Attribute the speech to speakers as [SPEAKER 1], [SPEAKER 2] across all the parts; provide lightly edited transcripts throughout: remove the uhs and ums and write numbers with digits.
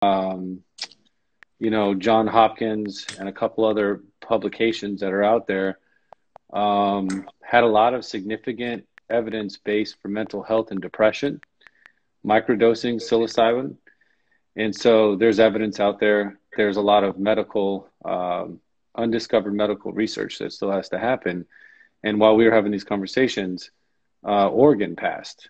[SPEAKER 1] um, John Hopkins and a couple other publications that are out there had a lot of significant evidence base for mental health and depression, microdosing psilocybin. And so there's evidence out there. There's a lot of undiscovered medical research that still has to happen. And while we were having these conversations, Oregon passed,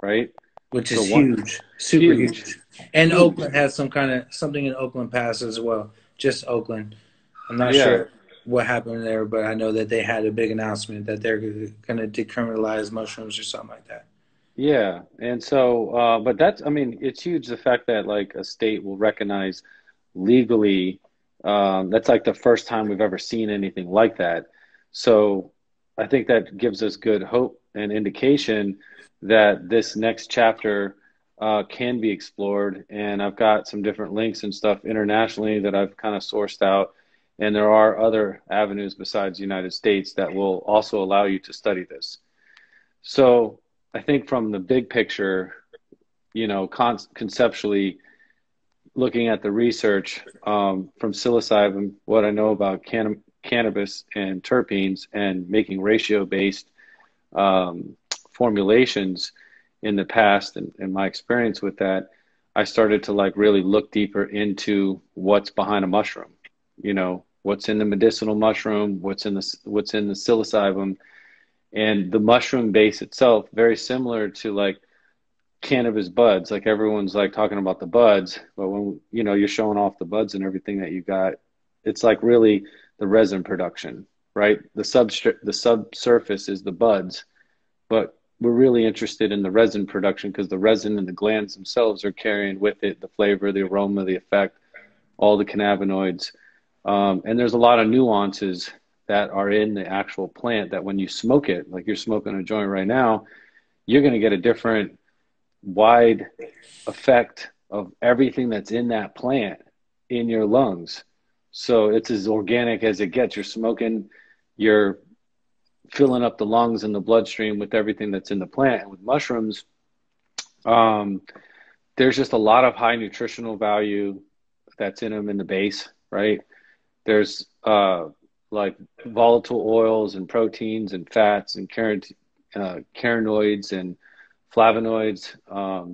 [SPEAKER 1] right?
[SPEAKER 2] which
[SPEAKER 1] So
[SPEAKER 2] is
[SPEAKER 1] one
[SPEAKER 2] huge, super
[SPEAKER 1] huge,
[SPEAKER 2] huge. And
[SPEAKER 1] huge.
[SPEAKER 2] Oakland has something in Oakland Pass as well. Just Oakland. I'm not
[SPEAKER 1] Yeah,
[SPEAKER 2] sure what happened there, but I know that they had a big announcement that they're going to decriminalize mushrooms or something like that.
[SPEAKER 1] yeah. And so, but that's, I mean, it's huge the fact that like a state will recognize legally, that's like the first time we've ever seen anything like that. So I think that gives us good hope and indication that this next chapter can be explored. And I've got some different links and stuff internationally that I've kind of sourced out. And there are other avenues besides the United States that will also allow you to study this. So I think from the big picture, conceptually, looking at the research from psilocybin, what I know about cannabis and terpenes and making ratio-based formulations in the past and my experience with that, I started to like really look deeper into what's behind a mushroom, what's in the medicinal mushroom, what's in the psilocybin, and the mushroom base itself, very similar to like cannabis buds. Like everyone's like talking about the buds, but when you're showing off the buds and everything that you got, it's like really the resin production, right? The subsurface is the buds, but we're really interested in the resin production because the resin and the glands themselves are carrying with it the flavor, the aroma, the effect, all the cannabinoids. And there's a lot of nuances that are in the actual plant that when you smoke it, like you're smoking a joint right now, you're going to get a different wide effect of everything that's in that plant in your lungs. So it's as organic as it gets. You're smoking, you're filling up the lungs and the bloodstream with everything that's in the plant. And with mushrooms, um, there's just a lot of high nutritional value that's in them in the base, right? There's like volatile oils and proteins and fats and carotenoids and flavonoids,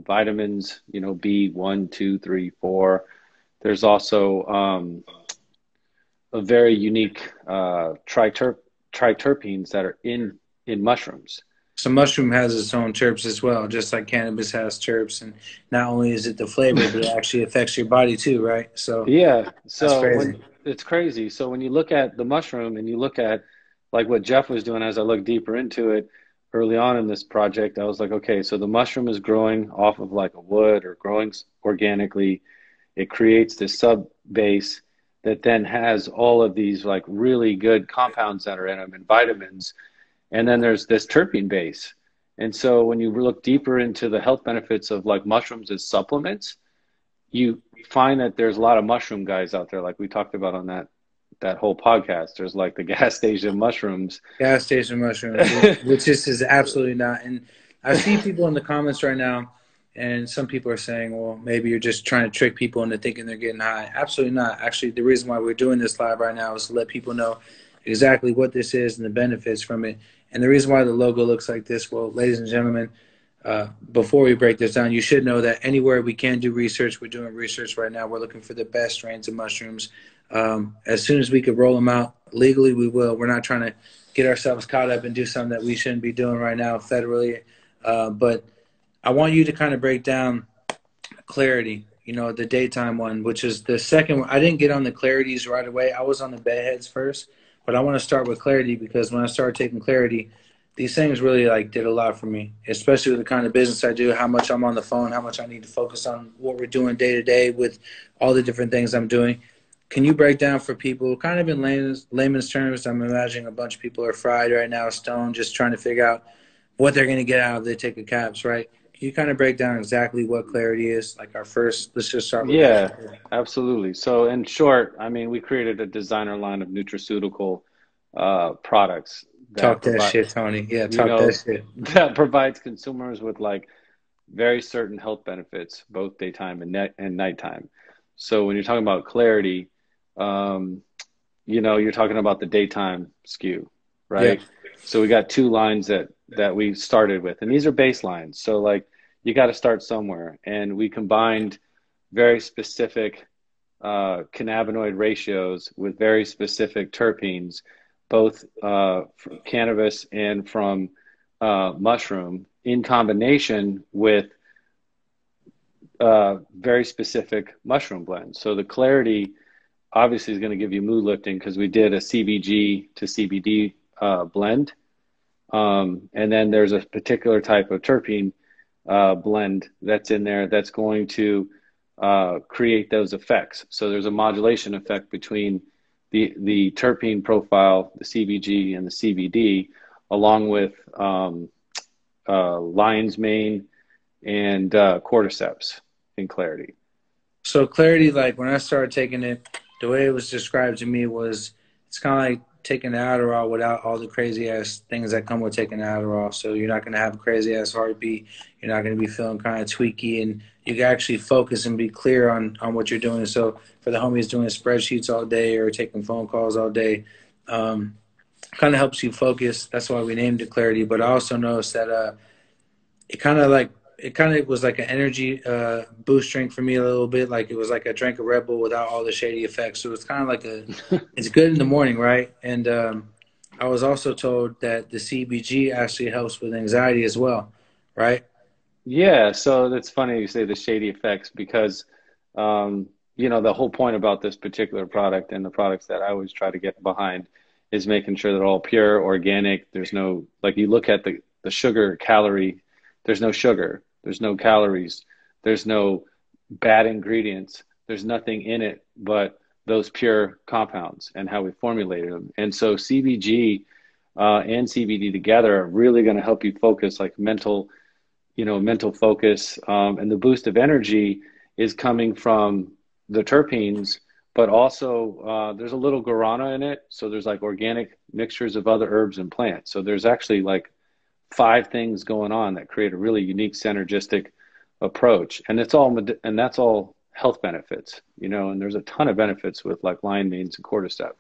[SPEAKER 1] vitamins, B1, 2, 3, 4. There's also a very unique triterpenes that are in mushrooms.
[SPEAKER 2] So mushroom has its own terps as well, just like cannabis has terps. And not only is it the flavor, but it actually affects your body too, right? So
[SPEAKER 1] Yeah,
[SPEAKER 2] that's
[SPEAKER 1] so
[SPEAKER 2] crazy.
[SPEAKER 1] when it's crazy. So when you look at the mushroom and you look at like what Jeff was doing as I looked deeper into it early on in this project, I was like, okay, so the mushroom is growing off of like a wood or growing organically. It creates this sub base that then has all of these like really good compounds that are in them and vitamins. And then there's this terpene base. And so when you look deeper into the health benefits of like mushrooms as supplements, you find that there's a lot of mushroom guys out there, like we talked about on that whole podcast. There's like the gas station mushrooms.
[SPEAKER 2] Gas station mushrooms, which this is absolutely not. And I see people in the comments right now, and some people are saying, well, maybe you're just trying to trick people into thinking they're getting high. Absolutely not. Actually, the reason why we're doing this live right now is to let people know exactly what this is and the benefits from it. And the reason why the logo looks like this, well, ladies and gentlemen, before we break this down, you should know that anywhere we can do research, we're doing research right now. We're looking for the best strains of mushrooms. As soon as we could roll them out legally, we will. We're not trying to get ourselves caught up and do something that we shouldn't be doing right now federally. But I want you to kind of break down clarity, the daytime one, which is the second one. I didn't get on the clarities right away. I was on the bedheads first, but I want to start with clarity because when I started taking clarity, these things really like did a lot for me, especially with the kind of business I do, how much I'm on the phone, how much I need to focus on what we're doing day to day with all the different things I'm doing. Can you break down for people kind of in layman's terms? I'm imagining a bunch of people are fried right now, stoned, just trying to figure out what they're going to get out of they take a caps, right? Can you kind of break down exactly what clarity is? Like our first, let's just start with that.
[SPEAKER 1] Yeah, absolutely. So in short, I mean, we created a designer line of nutraceutical products that
[SPEAKER 2] Talk that
[SPEAKER 1] provide,
[SPEAKER 2] shit, Tony. Yeah,
[SPEAKER 1] you
[SPEAKER 2] talk that
[SPEAKER 1] know,
[SPEAKER 2] shit.
[SPEAKER 1] that provides consumers with like very certain health benefits, both daytime and nighttime. So when you're talking about clarity, um, you're talking about the daytime skew,
[SPEAKER 2] Yeah.
[SPEAKER 1] right? So we got two lines that we started with, and these are baselines. So like you got to start somewhere, and we combined very specific cannabinoid ratios with very specific terpenes, both from cannabis and from mushroom, in combination with very specific mushroom blends. So the clarity obviously is going to give you mood lifting because we did a CBG to CBD blend. And then there's a particular type of terpene blend that's in there that's going to create those effects. So there's a modulation effect between the terpene profile, the CBG and the CBD, along with lion's mane and cordyceps in clarity.
[SPEAKER 2] So clarity, like when I started taking it, the way it was described to me was it's kind of like taking Adderall without all the crazy ass things that come with taking Adderall. So you're not going to have a crazy ass heartbeat. You're not going to be feeling kind of tweaky, and you can actually focus and be clear on what you're doing. So for the homies doing spreadsheets all day or taking phone calls all day, kind of helps you focus. That's why we named it clarity. But I also noticed that it kind of was like an energy boost drink for me a little bit. Like it was like I drank a Red Bull without all the shady effects. So it's kind of like it's good in the morning, right? And I was also told that the CBG actually helps with anxiety as well, right?
[SPEAKER 1] Yeah, so that's funny you say the shady effects because the whole point about this particular product and the products that I always try to get behind is making sure they're all pure, organic. There's no, like you look at the sugar calorie, there's no sugar, there's no calories, there's no bad ingredients, there's nothing in it but those pure compounds and how we formulated them. And so CBG and CBD together are really going to help you focus like mental focus, and the boost of energy is coming from the terpenes, but also there's a little guarana in it. So there's like organic mixtures of other herbs and plants. So there's actually like five things going on that create a really unique synergistic approach. And that's all health benefits, and there's a ton of benefits with like lion manes and cordyceps,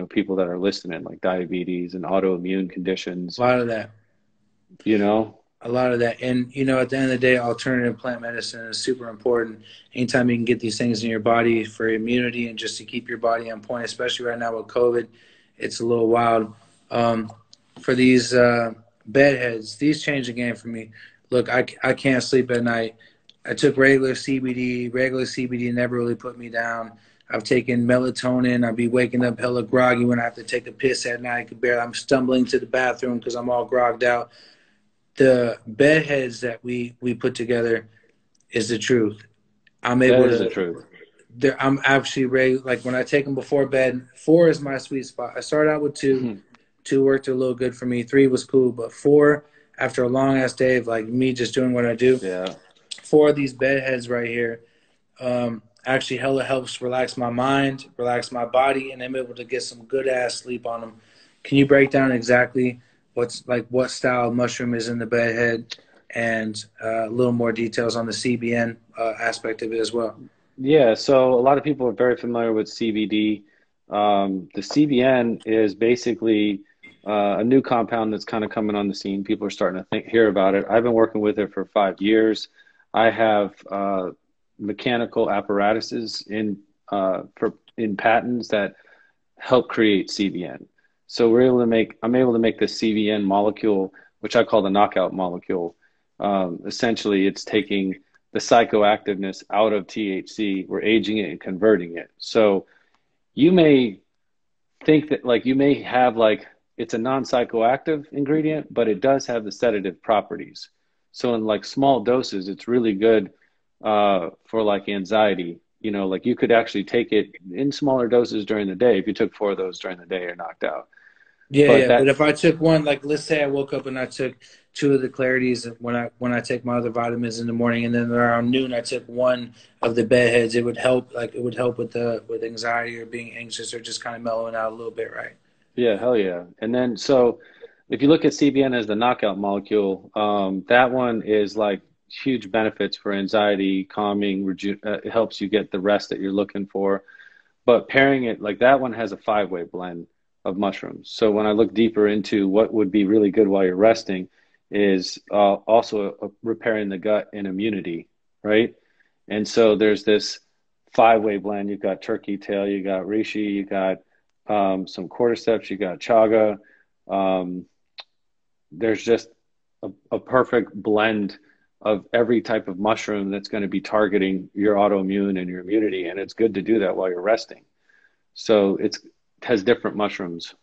[SPEAKER 1] people that are listening, like diabetes and autoimmune conditions,
[SPEAKER 2] A lot of that.
[SPEAKER 1] you know.
[SPEAKER 2] A lot of that. And, at the end of the day, alternative plant medicine is super important. Anytime you can get these things in your body for immunity and just to keep your body on point, especially right now with COVID, it's a little wild. For these bedheads, these change the game for me. Look, I can't sleep at night. I took regular CBD. Regular CBD never really put me down. I've taken melatonin. I'll be waking up hella groggy when I have to take a piss at night. I'm stumbling to the bathroom because I'm all grogged out. The bedheads that we put together is the truth. I'm
[SPEAKER 1] That
[SPEAKER 2] able
[SPEAKER 1] is the
[SPEAKER 2] to.
[SPEAKER 1] truth.
[SPEAKER 2] I'm actually ready. Like when I take them before bed, 4 is my sweet spot. I started out with 2. 2 worked a little good for me. 3 was cool, but 4, after a long ass day of like me just doing what I do,
[SPEAKER 1] Yeah.
[SPEAKER 2] 4 of these bedheads right here, actually hella helps relax my mind, relax my body, and I'm able to get some good ass sleep on them. Can you break down exactly what style of mushroom is in the bedhead, and a little more details on the CBN aspect of it as well?
[SPEAKER 1] Yeah, so a lot of people are very familiar with CBD. The CBN is basically a new compound that's kind of coming on the scene. People are starting to hear about it. I've been working with it for 5 years. I have mechanical apparatuses in patents that help create CBN. So I'm able to make this CBN molecule, which I call the knockout molecule. Essentially, it's taking the psychoactiveness out of THC. We're aging it and converting it. So you may think that like you may have like it's a non-psychoactive ingredient, but it does have the sedative properties. So in like small doses, it's really good for like anxiety. Like you could actually take it in smaller doses during the day. If you took 4 of those during the day, you're knocked out.
[SPEAKER 2] Yeah,
[SPEAKER 1] But
[SPEAKER 2] yeah. But
[SPEAKER 1] that,
[SPEAKER 2] if I took one, like let's say I woke up and I took 2 of the clarities when I take my other vitamins in the morning, and then around noon I took 1 of the bedheads, it would help. Like it would help with anxiety or being anxious or just kind of mellowing out a little bit, right?
[SPEAKER 1] yeah, hell yeah. And then so if you look at CBN as the knockout molecule, that one is like huge benefits for anxiety, calming, it helps you get the rest that you're looking for. But pairing it, like that one has a five-way blend of mushrooms. So when I look deeper into what would be really good while you're resting is also repairing the gut and immunity, right? And so there's this five-way blend. You've got turkey tail, you got reishi, you got some cordyceps, you got chaga. Um, there's just a perfect blend of every type of mushroom that's going to be targeting your autoimmune and your immunity. And it's good to do that while you're resting. So it has different mushrooms.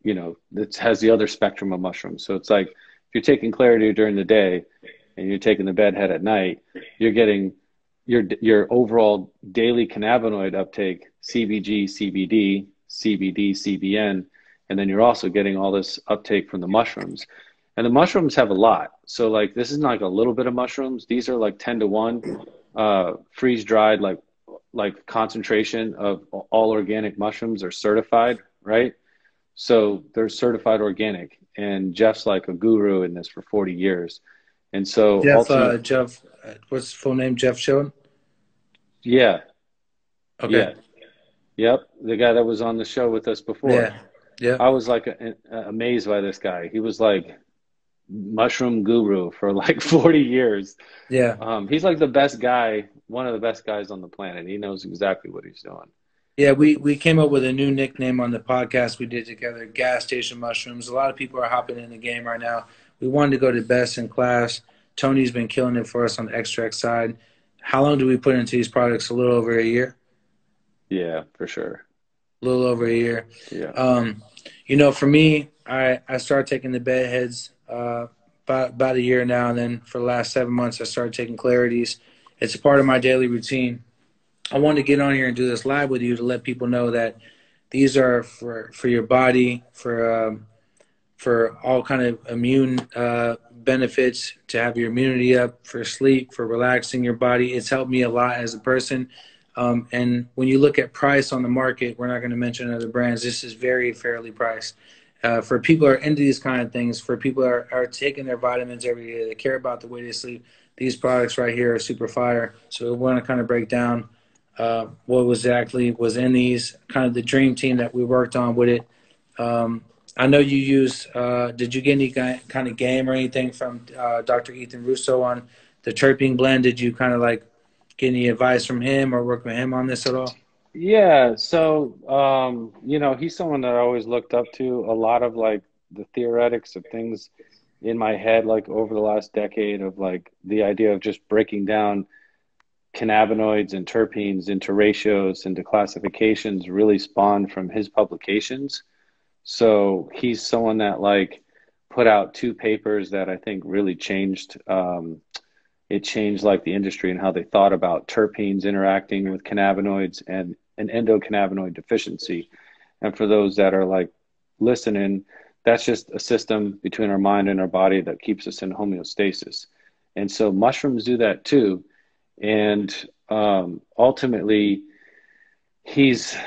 [SPEAKER 1] It has the other spectrum of mushrooms. So it's like if you're taking clarity during the day and you're taking the bedhead at night, you're getting your overall daily cannabinoid uptake, CBG, CBD, CBD, CBN, and then you're also getting all this uptake from the mushrooms. And the mushrooms have a lot. So like this isn't like a little bit of mushrooms. These are like 10 to 1, freeze dried, like concentration of all organic mushrooms are certified, right? So they're certified organic. And Jeff's like a guru in this for 40 years. And so
[SPEAKER 2] Jeff, what's his full name? Jeff Schoen?
[SPEAKER 1] yeah,
[SPEAKER 2] Okay.
[SPEAKER 1] yeah, yep. The guy that was on the show with us before.
[SPEAKER 2] Yeah. Yeah.
[SPEAKER 1] I was like amazed by this guy. He was like mushroom guru for like 40 years.
[SPEAKER 2] Yeah.
[SPEAKER 1] He's like the best guy, one of the best guys on the planet. He knows exactly what he's doing.
[SPEAKER 2] Yeah, we came up with a new nickname on the podcast we did together, gas station mushrooms. A lot of people are hopping in the game right now. We wanted to go to best in class. Tony's been killing it for us on the extract side. How long do we put into these products? A little over a year?
[SPEAKER 1] Yeah, for sure.
[SPEAKER 2] A little over a year.
[SPEAKER 1] Yeah.
[SPEAKER 2] For me, I started taking the bedheads about a year now, and then for the last 7 months, I started taking clarities. It's a part of my daily routine. I wanted to get on here and do this live with you to let people know that these are for your body, for all kind of immune benefits, to have your immunity up, for sleep, for relaxing your body. It's helped me a lot as a person. And when you look at price on the market, we're not going to mention other brands. This is very fairly priced. For people who are into these kind of things, for people who are taking their vitamins every day, they care about the way they sleep, these products right here are super fire. So we want to kind of break down what exactly was in these, kind of the dream team that we worked on with it. I know you use, did you get any kind of game or anything from Dr. Ethan Russo on the terpene blend? Did you kind of like get any advice from him or work with him on this at all?
[SPEAKER 1] Yeah. So, he's someone that I always looked up to. A lot of like the theoretics of things in my head, like over the last decade, of like the idea of just breaking down cannabinoids and terpenes into ratios, into classifications, really spawned from his publications. So he's someone that like put out two papers that I think really changed. It changed like the industry and how they thought about terpenes interacting with cannabinoids and an endocannabinoid deficiency. And for those that are like listening, that's just a system between our mind and our body that keeps us in homeostasis. And so mushrooms do that too. And ultimately, he's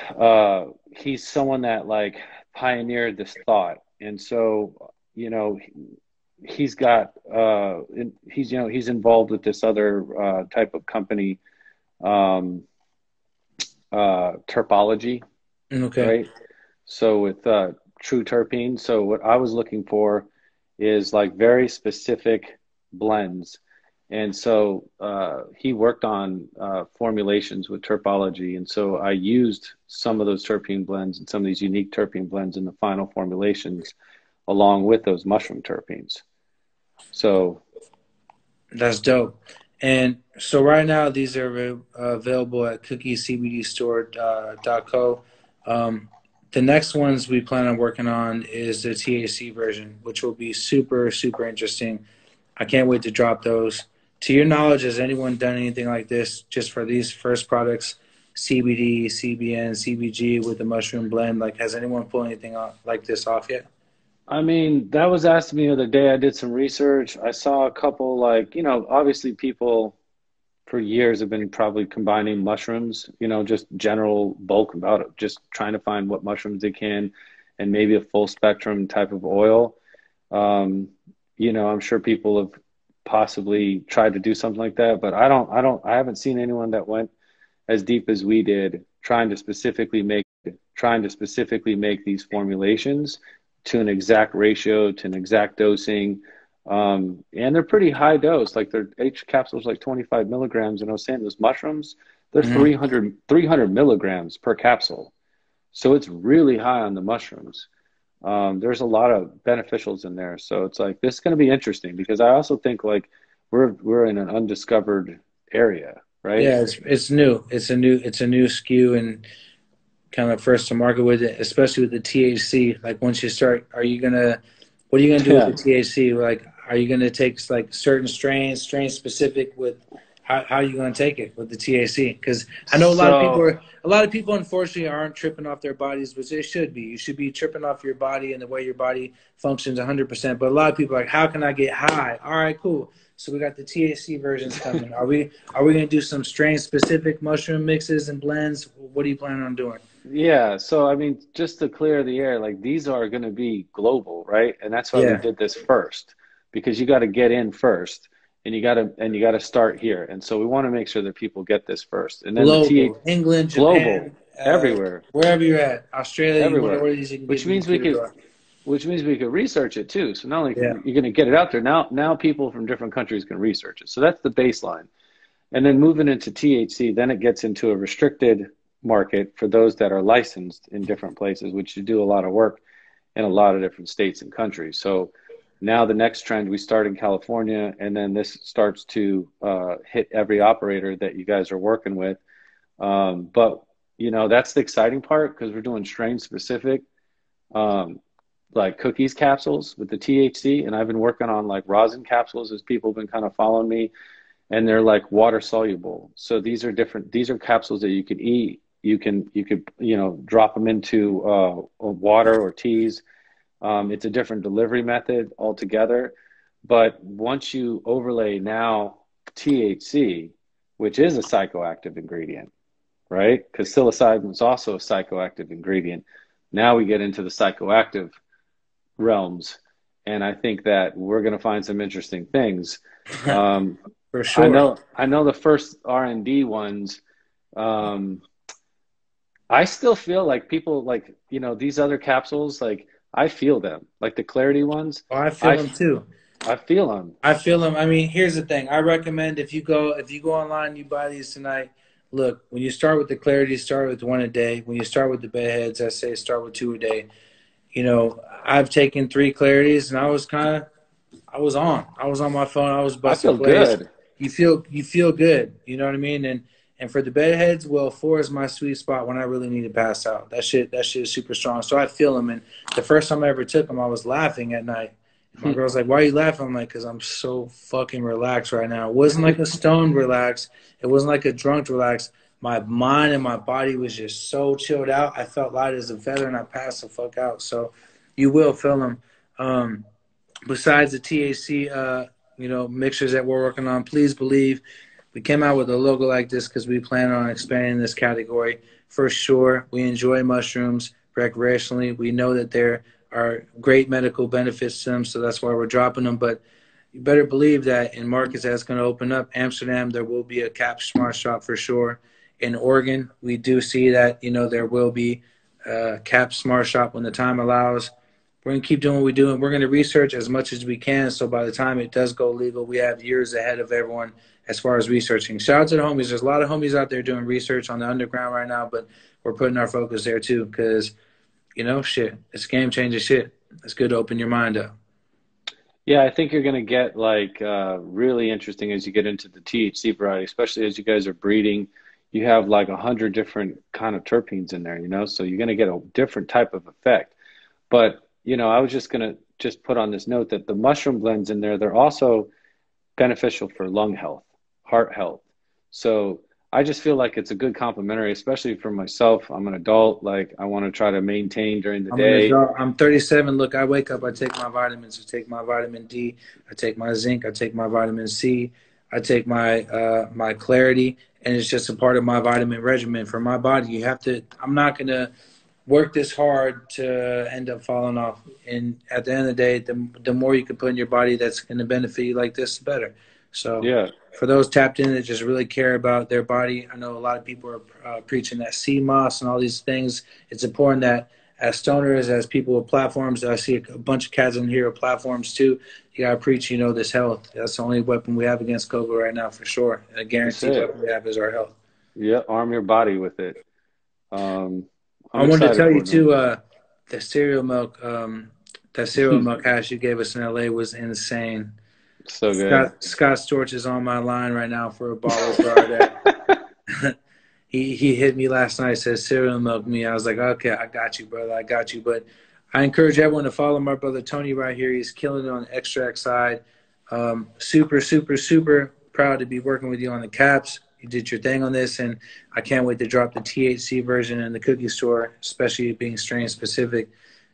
[SPEAKER 1] someone that like pioneered this thought. And so, he's got he's involved with this other type of company, Terpology,
[SPEAKER 2] Okay.
[SPEAKER 1] right? So with true terpenes. So what I was looking for is like very specific blends. And so he worked on formulations with Terpology. And so I used some of those terpene blends and some of these unique terpene blends in the final formulations along with those mushroom terpenes. So
[SPEAKER 2] That's dope. And so right now, these are available at cookiescbdstore.co. The next ones we plan on working on is the THC version, which will be super, super interesting. I can't wait to drop those. To your knowledge, has anyone done anything like this just for these first products, CBD, CBN, CBG with the mushroom blend? Like, has anyone pulled anything like this off yet?
[SPEAKER 1] I mean, that was asked me the other day. I did some research. I saw a couple, like, obviously people for years have been probably combining mushrooms, just general bulk about it, just trying to find what mushrooms they can and maybe a full spectrum type of oil. I'm sure people have possibly tried to do something like that, but I haven't seen anyone that went as deep as we did, trying to specifically make these formulations to an exact ratio, to an exact dosing. And they're pretty high dose. Like their H capsule is like 25 milligrams. And I was saying those mushrooms, they're
[SPEAKER 2] Mm-hmm.
[SPEAKER 1] 300 milligrams per capsule. So it's really high on the mushrooms. There's a lot of beneficials in there. So it's like, this is going to be interesting because I also think like we're in an undiscovered area, right?
[SPEAKER 2] Yeah, it's new. It's a new SKU and kind of first to market with it, especially with the THC. Like once you start, what are you gonna do with the
[SPEAKER 1] Yeah.
[SPEAKER 2] THC? Like, are you gonna take like certain strain specific with how are you gonna take it with the THC? Because I know
[SPEAKER 1] So
[SPEAKER 2] a lot of people unfortunately aren't tripping off their bodies, which they should be. You should be tripping off your body and the way your body functions 100%. But a lot of people are like, how can I get high? All right, cool. So we got the THC versions coming. Are we gonna do some strain specific mushroom mixes and blends? What are you planning on doing?
[SPEAKER 1] yeah, so I mean, just to clear the air, like these are going to be global, right? And that's why we
[SPEAKER 2] Yeah,
[SPEAKER 1] did this first, because you got to get in first, and you got to start here. And so we want to make sure that people get this first, and then the T
[SPEAKER 2] global, England,
[SPEAKER 1] global,
[SPEAKER 2] Japan,
[SPEAKER 1] everywhere,
[SPEAKER 2] wherever you're at, Australia. You want to
[SPEAKER 1] everywhere,
[SPEAKER 2] order these, you can get
[SPEAKER 1] which
[SPEAKER 2] these
[SPEAKER 1] means
[SPEAKER 2] to
[SPEAKER 1] we
[SPEAKER 2] your
[SPEAKER 1] could,
[SPEAKER 2] door.
[SPEAKER 1] which means we could research it too. So not only
[SPEAKER 2] Yeah.
[SPEAKER 1] you're going to get it out there now people from different countries can research it. So that's the baseline. And then moving into THC, then it gets into a restricted market for those that are licensed in different places, which you do a lot of work in a lot of different states and countries. So now the next trend, we start in California, and then this starts to hit every operator that you guys are working with. But that's the exciting part because we're doing strain specific, um, like cookies capsules with the THC, and I've been working on like rosin capsules as people have been kind of following me, and they're like water soluble. So these are different. These are capsules that you can eat. You could drop them into water or teas. It's a different delivery method altogether. But once you overlay now THC, which is a psychoactive ingredient, right? Because psilocybin is also a psychoactive ingredient. Now we get into the psychoactive realms, and I think that we're going to find some interesting things. Um,
[SPEAKER 2] For
[SPEAKER 1] I
[SPEAKER 2] sure.
[SPEAKER 1] know, I know the first R&D ones. Um, I still feel like people like, these other capsules, like I feel them, like the clarity ones.
[SPEAKER 2] Oh, I feel
[SPEAKER 1] I,
[SPEAKER 2] them too.
[SPEAKER 1] I feel them.
[SPEAKER 2] I feel them. I mean, here's the thing. I recommend if you go online, you buy these tonight. Look, when you start with the clarity, start with one a day. When you start with the bedheads, I say start with two a day. I've taken three clarities, and I was on my phone. I was
[SPEAKER 1] I
[SPEAKER 2] busting
[SPEAKER 1] feel
[SPEAKER 2] plays.
[SPEAKER 1] good.
[SPEAKER 2] You feel good. You know what I mean? And for the bedheads, well, four is my sweet spot when I really need to pass out. That shit is super strong. So I feel them. And the first time I ever took them, I was laughing at night. My girl's like, "Why are you laughing?" I'm like, "Cause I'm so fucking relaxed right now." It wasn't like a stoned relax. It wasn't like a drunk relax. My mind and my body was just so chilled out. I felt light as a feather, and I passed the fuck out. So, you will feel them. Um, Besides the THC, mixtures that we're working on, please believe we came out with a logo like this because we plan on expanding this category for sure. We enjoy mushrooms recreationally. We know that there are great medical benefits to them, so that's why we're dropping them. But you better believe that in markets that's going to open up, Amsterdam, there will be a Cap Smart Shop for sure. In Oregon, we do see that there will be a Cap Smart Shop when the time allows. We're going to keep doing what we do, and we're going to research as much as we can. So by the time it does go legal, we have years ahead of everyone as far as researching. Shout out to the homies. There's a lot of homies out there doing research on the underground right now, but we're putting our focus there too because, shit, it's game changing shit. It's good to open your mind up.
[SPEAKER 1] Yeah, I think you're going to get like really interesting as you get into the THC variety, especially as you guys are breeding. You have like 100 different kind of terpenes in there, so you're going to get a different type of effect. But, I was just going to just put on this note that the mushroom blends in there, they're also beneficial for lung health, heart health. So I just feel like it's a good complementary, especially for myself. I'm an adult. Like I want to try to maintain during the
[SPEAKER 2] I'm an
[SPEAKER 1] day.
[SPEAKER 2] adult. I'm 37. Look, I wake up, I take my vitamins. I take my vitamin D. I take my zinc. I take my vitamin C. I take my clarity, and it's just a part of my vitamin regimen for my body. You have to. I'm not gonna work this hard to end up falling off. And at the end of the day, the more you can put in your body that's going to benefit you like this, the better. So
[SPEAKER 1] Yeah.
[SPEAKER 2] for those tapped in that just really care about their body, I know a lot of people are preaching that sea moss and all these things. It's important that as stoners, as people with platforms, I see a bunch of cats in here with platforms too. You got to preach, this health. That's the only weapon we have against COVID right now for sure. And a
[SPEAKER 1] That's
[SPEAKER 2] guaranteed
[SPEAKER 1] it.
[SPEAKER 2] weapon we have is our health.
[SPEAKER 1] Yeah. Arm your body with it.
[SPEAKER 2] I
[SPEAKER 1] I'm
[SPEAKER 2] wanted to
[SPEAKER 1] excited
[SPEAKER 2] tell you
[SPEAKER 1] for it, man.
[SPEAKER 2] too, the cereal milk, that cereal milk hash you gave us in LA was insane.
[SPEAKER 1] So good.
[SPEAKER 2] Scott Storch is on my line right now for a bottle jar that he hit me last night. Says cereal milk me. I was like, okay, I got you, brother. I got you. But I encourage everyone to follow my brother Tony right here. He's killing it on the extract side. Super, super, super proud to be working with you on the caps. You did your thing on this, and I can't wait to drop the THC version in the cookie store, especially being strain specific.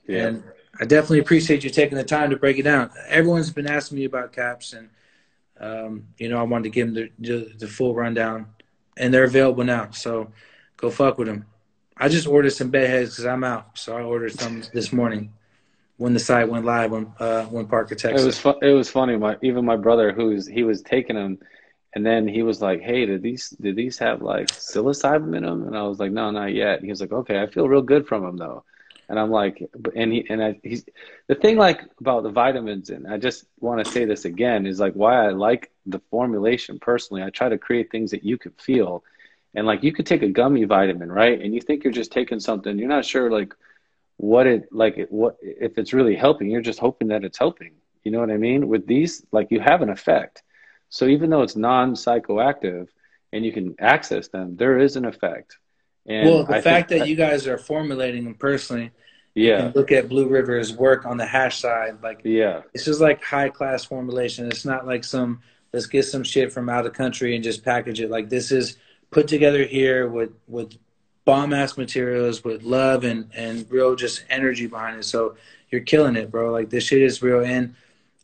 [SPEAKER 1] Yeah.
[SPEAKER 2] And I definitely appreciate you taking the time to break it down. Everyone's been asking me about caps, and I wanted to give them the full rundown, and they're available now. So go fuck with them. I just ordered some Bedheads because I'm out, so I ordered some this morning when the site went live when Parker
[SPEAKER 1] It
[SPEAKER 2] texted
[SPEAKER 1] was
[SPEAKER 2] us.
[SPEAKER 1] it was funny. Even my brother, he was taking them, and then he was like, "Hey, did these have like psilocybin in them?" And I was like, "No, not yet." He was like, "Okay, I feel real good from them though." And I'm like, he's the thing like about the vitamins, and I just want to say this again is like why I like the formulation personally. I try to create things that you could feel, and like you could take a gummy vitamin, right? And you think you're just taking something, you're not sure like what if it's really helping. You're just hoping that it's helping. You know what I mean? With these, like you have an effect. So even though it's non-psychoactive and you can access them, there is an effect. And
[SPEAKER 2] Well, the
[SPEAKER 1] I think,
[SPEAKER 2] fact that you guys are formulating them personally, you can
[SPEAKER 1] yeah,
[SPEAKER 2] look at Blue River's work on the hash side. Like,
[SPEAKER 1] yeah,
[SPEAKER 2] it's just like high class formulation. It's not like let's get some shit from out of country and just package it. Like, this is put together here with bomb ass materials, with love and real just energy behind it. So you're killing it, bro. Like, this shit is real. And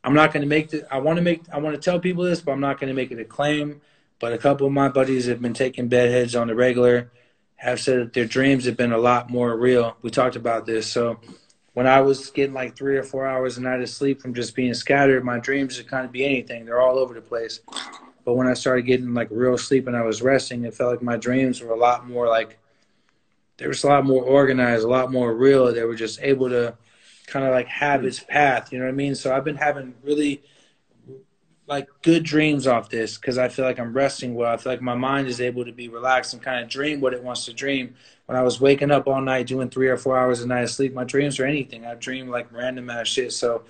[SPEAKER 2] I'm not going to make the, I want to tell people this, but I'm not going to make it a claim. But a couple of my buddies have been taking bedheads on the regular, have said that their dreams have been a lot more real. We talked about this. So when I was getting like 3 or 4 hours a night of sleep from just being scattered, my dreams would kind of be anything. They're all over the place. But when I started getting like real sleep and I was resting, it felt like my dreams were a lot more like, they were a lot more organized, a lot more real. They were just able to kind of like have its path. You know what I mean? So I've been having really like good dreams off this because I feel like I'm resting well. I feel like my mind is able to be relaxed and kind of dream what it wants to dream. When I was waking up all night doing 3 or 4 hours a night of sleep, my dreams are anything. I dream like random ass shit. So,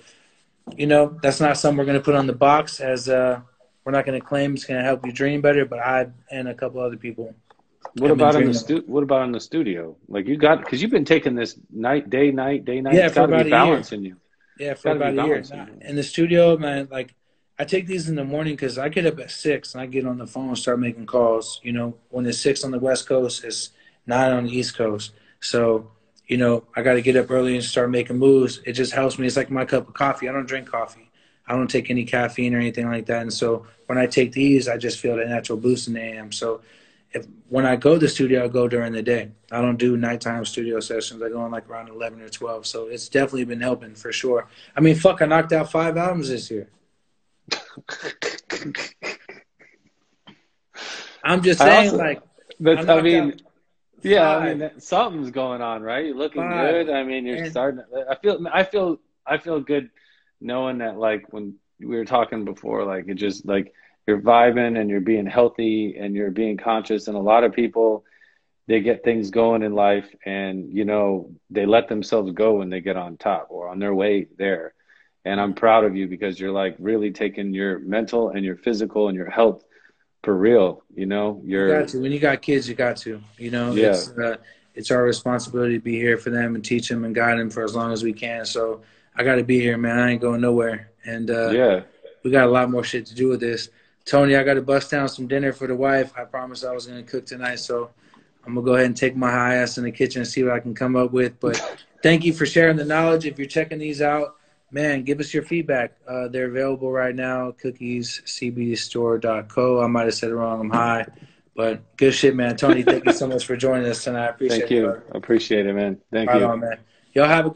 [SPEAKER 2] that's not something we're going to put on the box as we're not going to claim it's going to help you dream better, but I and a couple other people
[SPEAKER 1] what
[SPEAKER 2] have been
[SPEAKER 1] about in
[SPEAKER 2] dreaming.
[SPEAKER 1] what about in the studio? Like you got, because you've been taking this day, night.
[SPEAKER 2] Yeah,
[SPEAKER 1] It's
[SPEAKER 2] for
[SPEAKER 1] got to be
[SPEAKER 2] about a year.
[SPEAKER 1] balancing you.
[SPEAKER 2] Yeah,
[SPEAKER 1] It's
[SPEAKER 2] for
[SPEAKER 1] got to be
[SPEAKER 2] about a year.
[SPEAKER 1] balancing you.
[SPEAKER 2] In the studio, man, like I take these in the morning because I get up at 6 and I get on the phone and start making calls. When it's 6 on the West Coast, it's 9 on the East Coast. So, I got to get up early and start making moves. It just helps me. It's like my cup of coffee. I don't drink coffee. I don't take any caffeine or anything like that. And so when I take these, I just feel the natural boost in the AM. So when I go to the studio, I go during the day. I don't do nighttime studio sessions. I go on like around 11 or 12. So it's definitely been helping for sure. I mean, fuck, I knocked out 5 albums this year. I'm just
[SPEAKER 1] I
[SPEAKER 2] saying,
[SPEAKER 1] also,
[SPEAKER 2] like, I
[SPEAKER 1] but I
[SPEAKER 2] knocked out
[SPEAKER 1] mean, yeah, I
[SPEAKER 2] five,
[SPEAKER 1] mean, something's going on, right? You're looking
[SPEAKER 2] five.
[SPEAKER 1] good. I mean, you're
[SPEAKER 2] And
[SPEAKER 1] starting. I feel good knowing that, like, when we were talking before, like, it just like you're vibing and you're being healthy and you're being conscious. And a lot of people, they get things going in life, and they let themselves go when they get on top or on their way there. And I'm proud of you because you're like really taking your mental and your physical and your health for real.
[SPEAKER 2] you got
[SPEAKER 1] You're,
[SPEAKER 2] to. When you got kids, you got to.
[SPEAKER 1] yeah,
[SPEAKER 2] It's our responsibility to be here for them and teach them and guide them for as long as we can. So I got to be here, man. I ain't going nowhere. And
[SPEAKER 1] yeah.
[SPEAKER 2] we got a lot more shit to do with this. Tony, I got to bust down some dinner for the wife. I promised I was going to cook tonight, so I'm going to go ahead and take my high ass in the kitchen and see what I can come up with. But thank you for sharing the knowledge. If you're checking these out, man, give us your feedback. They're available right now, cookiescbdstore.co. I might have said it wrong. I'm high. But good shit, man. Tony, thank you so much for joining us tonight. I appreciate
[SPEAKER 1] Thank
[SPEAKER 2] it,
[SPEAKER 1] you.
[SPEAKER 2] brother.
[SPEAKER 1] Appreciate it, man. Thank
[SPEAKER 2] Right
[SPEAKER 1] you.
[SPEAKER 2] on, man. Y'all have a good